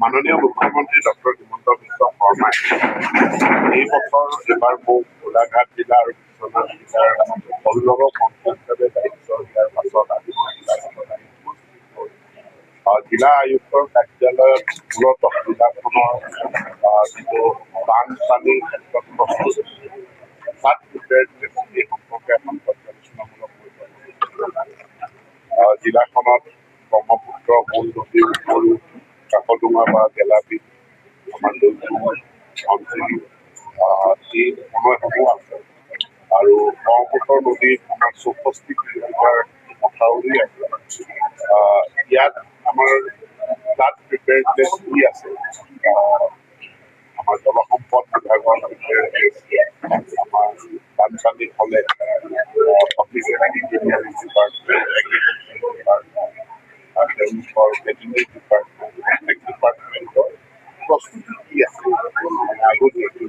মাননীয় মুখ্যমন্ত্ৰী ডক্টৰ হিমন্ত বিশ্ব শৰ্মাই এই বছৰ এবাৰ মোক গোলাঘাট জিলা আৰু বিশ্বনাথ জিলাৰ অভিভাৱক মন্ত্ৰী হিচাপে দায়িত্ব দিয়াৰ পাছত আজি জিলা আয়ুক্তৰ কাৰ্যালয়ত মূলতঃ জিলাখনৰ যিটো বানপানীৰ ক্ষেত্ৰত প্ৰস্তুত তাত প্ৰিপেয়াৰনেছ এই সম্পৰ্কে এখন পৰ্যালোচনামূলক জিলাখনত ব্ৰহ্মপুত্ৰ মূল নদীৰ উপৰিও কাকডোঙা বা গেলাপী আমাৰ অঞ্চল এই সময়সমূহ আছে আৰু ব্ৰহ্মপুত্ৰ নদীত আমাৰ 64 কিলোমিটাৰ মথাউৰি আছে। ইয়াত আমাৰ ফ্লাড প্ৰিপেয়াৰনেছ কি আছে, আমাৰ জলসম্পদ বিভাগৰ প্ৰিপেয়াৰনেছ, আমাৰ বানপানী হ'লে public engineering department, agriculture department, তেওঁলোকৰ ভেটেনেৰী ডিপাৰ্টমেণ্ট, ডিপাৰ্টমেণ্টৰ প্ৰস্তুতি কি আছে আগতীয়াকৈ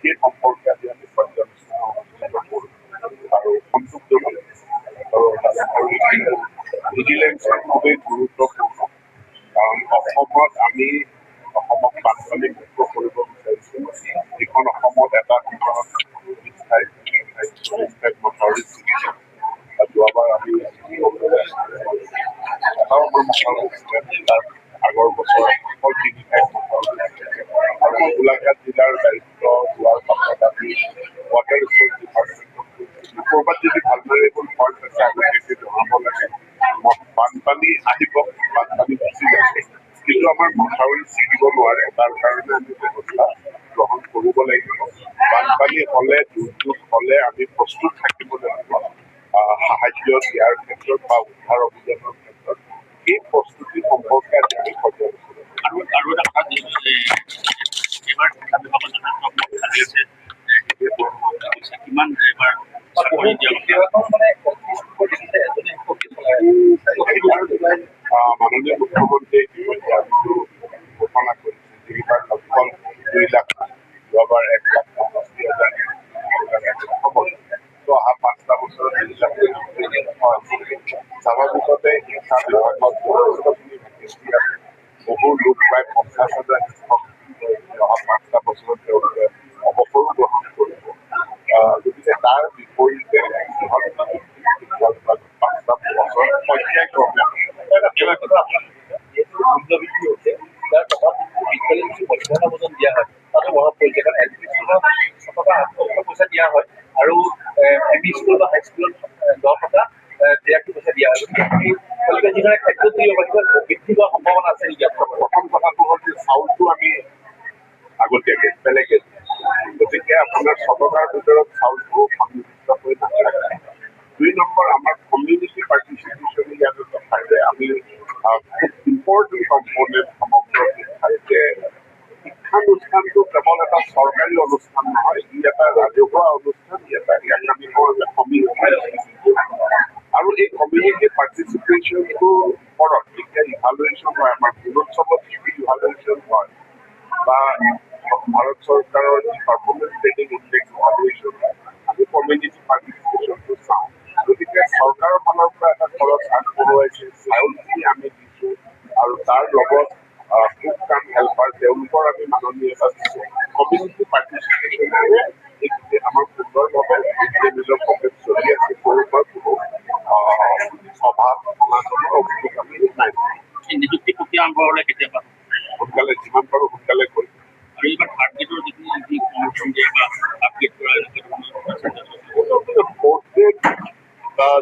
সেই সম্পৰ্কে আজি আমি পৰ্যালোচনা কৰোঁ আৰু সংযুক্ত ভিজিলেন্সৰ খুবেই গুৰুত্বপূৰ্ণ, কাৰণ অসমত আমি অসমক বানপানী মুক্ত কৰিব বিচাৰিছোঁ। যিখন অসমত এটা সময়ত মথাউৰি ছিগিছে, যোৱাবাৰ আমি এটাও আমাৰ মথাউৰি তাৰ আগৰ বছৰ অকল 3 ঠাইত মথাউৰি আৰু মই গোলাঘাট জিলাৰ দায়িত্ব লোৱাৰ পাছত আমি ৱাটাৰ ৰিচোৰ্চ ডিপাৰ্টমেণ্টত ক'ৰবাত যদি ভালদৰেবোৰ পইণ্ট আছে আগতীয়াকৈ জনাব লাগে। বানপানী আহিব, বানপানী গুচি যাব, কিন্তু আমাৰ মথাউৰি ছিগিব নোৱাৰে। তাৰ কাৰণে আমি ব্যৱস্থা গ্ৰহণ কৰিব লাগিব। বানপানী হ'লে, দুৰ্যোগ হ'লে আমি প্ৰস্তুত থাকিব লাগিব সাহায্য দিয়াৰ ক্ষেত্ৰত বা উদ্ধাৰ অভিযানৰ ক্ষেত্ৰত। এই প্ৰস্তুতি সম্পৰ্কে আজি আমি পৰ্যালোচনা আৰু এটা কথা এইবাৰ কিমান এইবাৰ মাননীয় মুখ্যমন্ত্ৰীয়ে ইতিমধ্যে ঘোষণা কৰিছে যে এইবাৰ লক্ষ্য 2 লাখ, যোৱাবাৰ 1,65,000 অহা 5টা বছৰত 2 লাখ। স্বাভাৱিকতে শিক্ষা বিভাগত যথেষ্টখিনি ভেকেঞ্চি আছে। বহু লোক প্ৰায় 50,000 শিক্ষক অহা 5টা বছৰত তেওঁলোকে অৱসৰো গ্ৰহণ কৰিব। গতিকে তাৰ বিপৰীতে 5টা বছৰ পৰ্যায়ক্ৰমে মূল্যবৃদ্ধি হৈছে, যাৰ প্ৰভাৱ মধ্যাহ্ন ভোজন দিয়া হয়, তাতো মনত পৰিছে। কাৰণ এডুকেশ্যনত 6 টকা 8 পইচা দিয়া হয় আৰু এম ই স্কুল বা হাই স্কুলত 10 টকা 83 পইচা দিয়া হয়। গতিকে যিদৰে খাদ্য বৃদ্ধি হোৱাৰ সম্ভাৱনা আছে নেকি? প্ৰথম কথাটো হ'ল যে চাউলটো আমি আগতীয়াকৈ বেলেগে, গতিকে আপোনাৰ 6 টকাৰ ভিতৰত চাউলটো সন্নিৱিষ্ট হৈ নাথাকে। 2 নম্বৰ, আমাৰ কমিউনিটি পাৰ্টিচিপেশ্যন ইয়াত এটা ঠাইতে আমি খুব ইম্পৰ্টেণ্ট কম্পনেণ্ট সমগ্ৰ শিক্ষাৰ যে শিক্ষানুষ্ঠানটো কেৱল এটা চৰকাৰী অনুষ্ঠান নহয়, ই এটা ৰাজহুৱা অনুষ্ঠান, ই এটা কমিউনিটি আৰু এই কমিউনিটি পাৰ্টিচিপেশ্যনটোৰ ওপৰত যেতিয়া ইভালুৱেশ্যন হয়, আমাৰ গুণোৎসৱত ইভালুৱেশ্যন হয় বা ভাৰত চৰকাৰৰ পাৰফৰ্মেঞ্চ ৰেটিং ইণ্ডেক্স ইভালুৱেশ্যন হয়, আমি কমিউনিটি পাৰ্টিচিপেশ্যনটো চাওঁ। গতিকে চৰকাৰৰ ফালৰ পৰা এটা খৰচ আগবঢ়োৱাইছে, চাউলখিনি আমি দিছোঁ আৰু তাৰ লগত ফুড কাম হেল্পাৰ তেওঁলোকৰ আমি মাননীয় এটা দিছোঁ। কমিউনিটি পাৰ্টিচিপেশ্যনেৰে আমাৰ সুন্দৰভাৱে মিলৰ প্ৰৱেশ চলি আছে। তেওঁলোকৰ কোনো অভাৱ অনাটনৰ অভিযোগ আমি নাই। নিযুক্তি প্ৰক্ৰিয়া আৰম্ভ হ'লে কেতিয়াবা সোনকালে, যিমান পাৰোঁ সোনকালে কৰিম। আৰু এইবাৰ থাৰ্ড গ্ৰেডৰ যিখিনি প্ৰমোশ্যন দিয়ে বা আপগ্ৰেড কৰা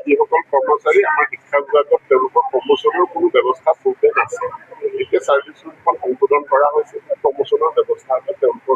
যিসকল কৰ্মচাৰী আমাৰ শিক্ষা বিভাগত তেওঁলোকৰ প্ৰমোচনৰ কোনো ব্যৱস্থা পূৰ্বে নাছিল। এতিয়া চাৰ্ভিছ ৰুলখন সংশোধন কৰা হৈছে, প্ৰমোচনৰ ব্যৱস্থা এটা তেওঁলোকৰ